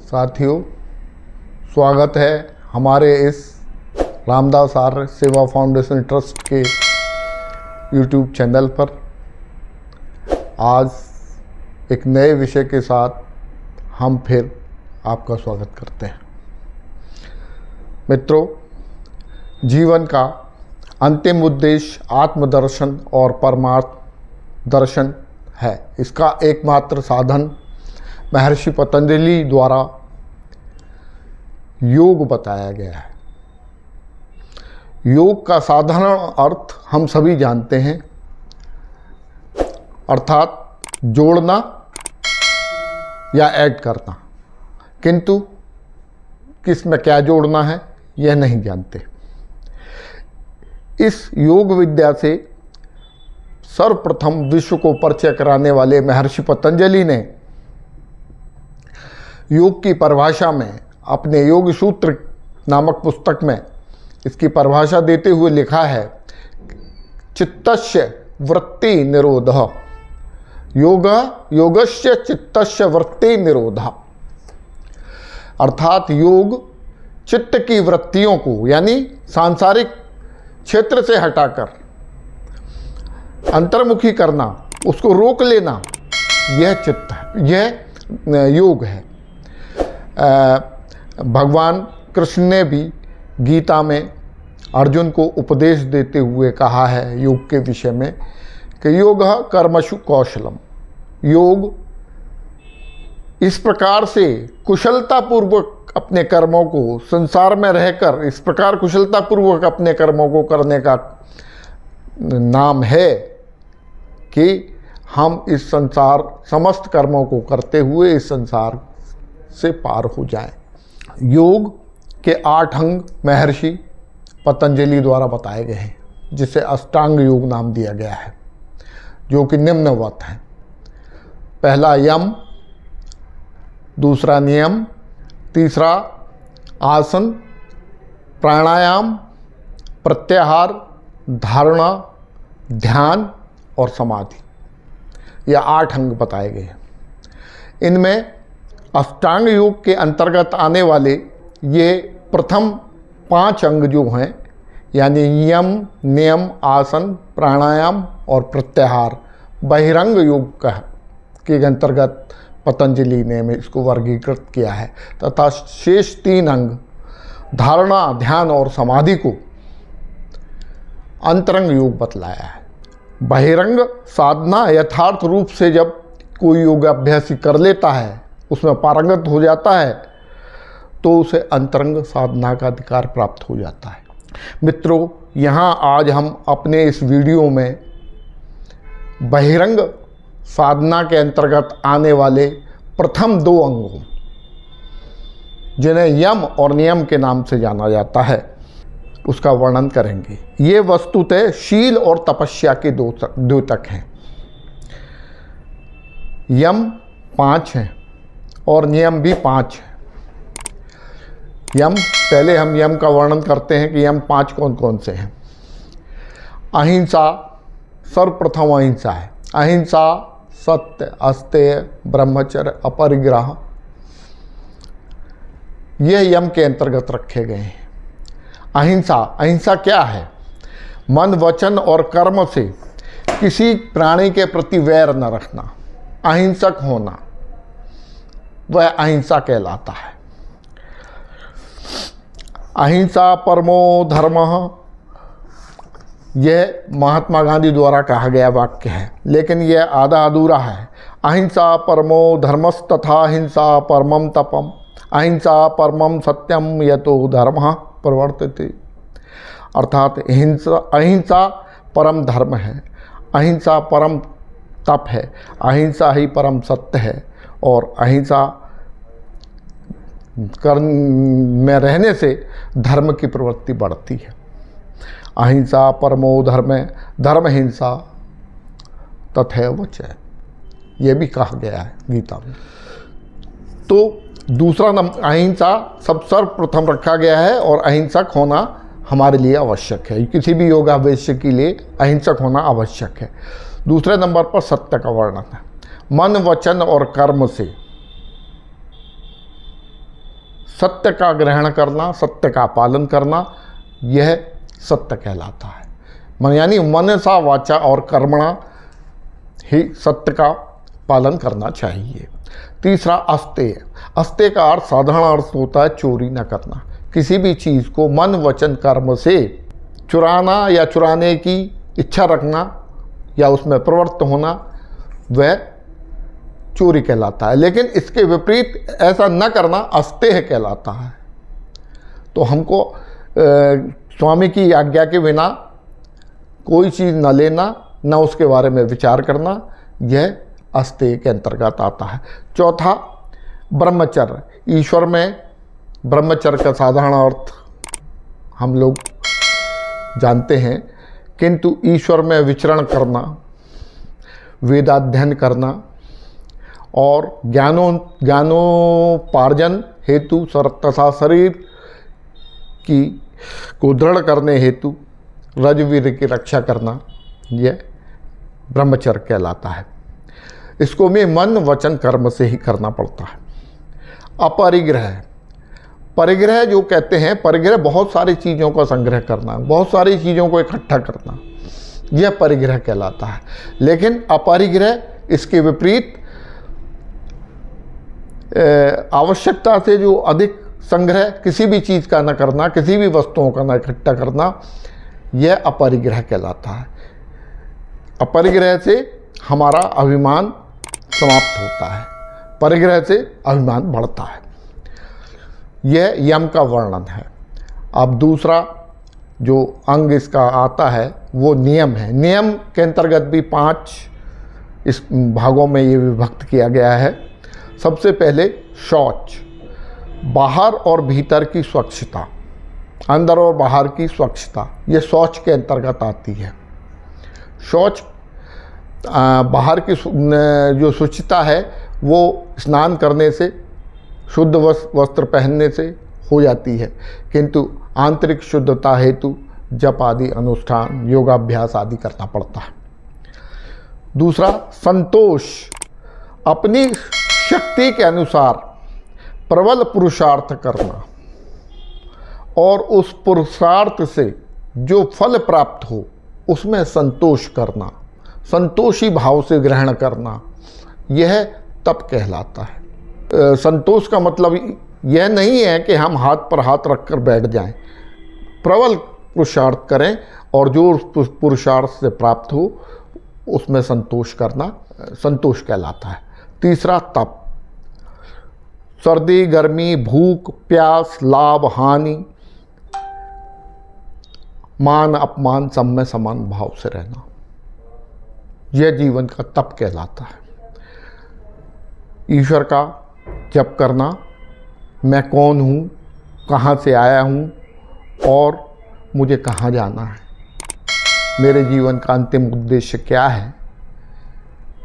साथियों, स्वागत है हमारे इस रामदास आर्य सेवा फाउंडेशन ट्रस्ट के यूट्यूब चैनल पर। आज एक नए विषय के साथ हम फिर आपका स्वागत करते हैं। मित्रों, जीवन का अंतिम उद्देश्य आत्मदर्शन और परमार्थ दर्शन है। इसका एकमात्र साधन महर्षि पतंजलि द्वारा योग बताया गया है। योग का साधारण अर्थ हम सभी जानते हैं, अर्थात जोड़ना या ऐड करना, किंतु किसमें क्या जोड़ना है यह नहीं जानते। इस योग विद्या से सर्वप्रथम विश्व को परिचय कराने वाले महर्षि पतंजलि ने योग की परिभाषा में अपने योग सूत्र नामक पुस्तक में इसकी परिभाषा देते हुए लिखा है, चित्तस्य वृत्ति निरोधः, योगस्य चित्तस्य वृत्ति निरोधः। अर्थात योग चित्त की वृत्तियों को यानी सांसारिक क्षेत्र से हटाकर अंतर्मुखी करना, उसको रोक लेना, यह चित्त है, यह योग है। भगवान कृष्ण ने भी गीता में अर्जुन को उपदेश देते हुए कहा है योग के विषय में कि योग कर्मसु कौशलम। योग इस प्रकार से कुशलतापूर्वक अपने कर्मों को, संसार में रहकर इस प्रकार कुशलतापूर्वक अपने कर्मों को करने का नाम है कि हम इस संसार समस्त कर्मों को करते हुए इस संसार से पार हो जाएं। योग के 8 अंग महर्षि पतंजलि द्वारा बताए गए हैं, जिसे अष्टांग योग नाम दिया गया है, जो कि निम्नवत है। पहला यम, दूसरा नियम, तीसरा आसन, प्राणायाम, प्रत्याहार, धारणा, ध्यान और समाधि। यह 8 अंग बताए गए हैं। इनमें अष्टांग योग के अंतर्गत आने वाले ये प्रथम 5 अंग जो हैं, यानी यम, नियम, आसन, प्राणायाम और प्रत्याहार, बहिरंग योग के अंतर्गत पतंजलि ने इसको वर्गीकृत किया है, तथा शेष 3 अंग धारणा, ध्यान और समाधि को अंतरंग योग बतलाया है। बहिरंग साधना यथार्थ रूप से जब कोई योगाभ्यासी कर लेता है, उसमें पारंगत हो जाता है, तो उसे अंतरंग साधना का अधिकार प्राप्त हो जाता है। मित्रों, यहाँ आज हम अपने इस वीडियो में बहिरंग साधना के अंतर्गत आने वाले प्रथम 2 अंगों, जिन्हें यम और नियम के नाम से जाना जाता है, उसका वर्णन करेंगे। ये वस्तुतः शील और तपस्या के द्योतक हैं। यम 5 हैं और नियम भी 5 है। पहले हम यम का वर्णन करते हैं कि यम 5 कौन कौन से हैं। अहिंसा सर्वप्रथम अहिंसा है। अहिंसा, सत्य, अस्तेय, ब्रह्मचर्य, अपरिग्रह, यह यम के अंतर्गत रखे गए हैं। अहिंसा क्या है? मन, वचन और कर्म से किसी प्राणी के प्रति वैर न रखना, अहिंसक होना, वह अहिंसा कहलाता है। अहिंसा परमो धर्मः, यह महात्मा गांधी द्वारा कहा गया वाक्य है, लेकिन यह आधा अधूरा है। अहिंसा परमो धर्मस्तथा हिंसा परमम तपम, अहिंसा परमम सत्यम यतो धर्मः प्रवर्तते। अर्थात अहिंसा परम धर्म है, अहिंसा परम तप है, अहिंसा ही परम सत्य है, और अहिंसा में रहने से धर्म की प्रवृत्ति बढ़ती है। अहिंसा परमो धर्म, धर्म हिंसा तथैव च, यह भी कहा गया है गीता में। तो दूसरा नंबर अहिंसा सर्वप्रथम रखा गया है, और अहिंसक होना हमारे लिए आवश्यक है। किसी भी योगाभ्यासी के लिए अहिंसक होना आवश्यक है। दूसरे नंबर पर सत्य का वर्णन है। मन, वचन और कर्म से सत्य का ग्रहण करना, सत्य का पालन करना, यह सत्य कहलाता है। मन यानी मनसा वाचा और कर्मणा ही सत्य का पालन करना चाहिए। तीसरा अस्तेय। अस्तेय का अर्थ साधारण अर्थ होता है चोरी न करना। किसी भी चीज़ को मन वचन कर्म से चुराना या चुराने की इच्छा रखना या उसमें प्रवृत्त होना, वह चोरी कहलाता है। लेकिन इसके विपरीत ऐसा न करना अस्तेय कहलाता है। तो हमको स्वामी की आज्ञा के बिना कोई चीज़ न लेना, न उसके बारे में विचार करना, यह अस्तेय के अंतर्गत आता है। चौथा ब्रह्मचर्य। ईश्वर में ब्रह्मचर्य का साधारण अर्थ हम लोग जानते हैं, किंतु ईश्वर में विचरण करना, वेदाध्ययन करना और ज्ञानोपार्जन हेतु तथा शरीर को दृढ़ करने हेतु रजवीर की रक्षा करना, यह ब्रह्मचर्य कहलाता है। इसको भी मन वचन कर्म से ही करना पड़ता है। अपरिग्रह। परिग्रह जो कहते हैं, परिग्रह बहुत सारी चीज़ों का संग्रह करना, बहुत सारी चीज़ों को इकट्ठा करना, यह परिग्रह कहलाता है। लेकिन अपरिग्रह इसके विपरीत आवश्यकता से जो अधिक संग्रह किसी भी चीज़ का न करना, किसी भी वस्तुओं का न इकट्ठा करना, यह अपरिग्रह कहलाता है। अपरिग्रह से हमारा अभिमान समाप्त होता है, परिग्रह से अभिमान बढ़ता है। यह यम का वर्णन है। अब दूसरा जो अंग इसका आता है वो नियम है। नियम के अंतर्गत भी 5 इस भागों में ये विभक्त किया गया है। सबसे पहले शौच, बाहर और भीतर की स्वच्छता, अंदर और बाहर की स्वच्छता, ये शौच के अंतर्गत आती है। शौच बाहर की जो स्वच्छता है वो स्नान करने से, शुद्ध वस्त्र पहनने से हो जाती है, किंतु आंतरिक शुद्धता हेतु जप आदि अनुष्ठान, योगाभ्यास आदि करना पड़ता है। दूसरा संतोष, अपनी शक्ति के अनुसार प्रबल पुरुषार्थ करना और उस पुरुषार्थ से जो फल प्राप्त हो उसमें संतोष करना, संतोषी भाव से ग्रहण करना, यह तप कहलाता है। संतोष का मतलब यह नहीं है कि हम हाथ पर हाथ रखकर बैठ जाएं। प्रबल पुरुषार्थ करें और जो पुरुषार्थ से प्राप्त हो उसमें संतोष करना संतोष कहलाता है। तीसरा तप, सर्दी गर्मी, भूख प्यास, लाभ हानि, मान अपमान सब में समान भाव से रहना, यह जीवन का तप कहलाता है। ईश्वर का जप करना, मैं कौन हूँ, कहाँ से आया हूँ और मुझे कहाँ जाना है, मेरे जीवन का अंतिम उद्देश्य क्या है,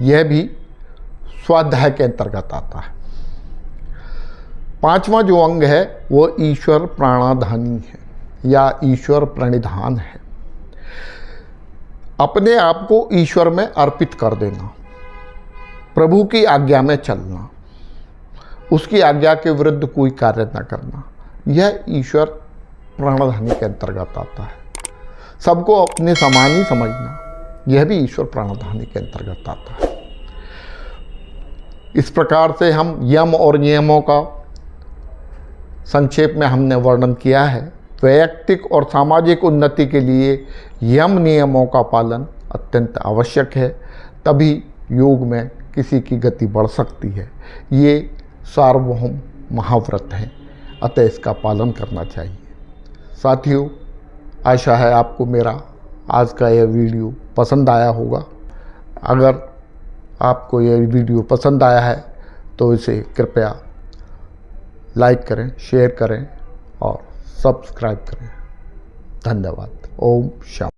यह भी स्वाध्याय के अंतर्गत आता है। 5वां जो अंग है वो ईश्वर प्राणाधानी है या ईश्वर प्रणिधान है। अपने आप को ईश्वर में अर्पित कर देना, प्रभु की आज्ञा में चलना, उसकी आज्ञा के विरुद्ध कोई कार्य न करना, यह ईश्वर प्राणधानी के अंतर्गत आता है। सबको अपने समान ही समझना, यह भी ईश्वर प्राणधानी के अंतर्गत आता है। इस प्रकार से हम यम और नियमों का संक्षेप में हमने वर्णन किया है। वैयक्तिक और सामाजिक उन्नति के लिए यम नियमों का पालन अत्यंत आवश्यक है, तभी योग में किसी की गति बढ़ सकती है। ये सार्वभौम महाव्रत है, अतः इसका पालन करना चाहिए। साथियों, आशा है आपको मेरा आज का यह वीडियो पसंद आया होगा। अगर आपको यह वीडियो पसंद आया है तो इसे कृपया लाइक करें, शेयर करें और सब्सक्राइब करें। धन्यवाद। ओम शांति।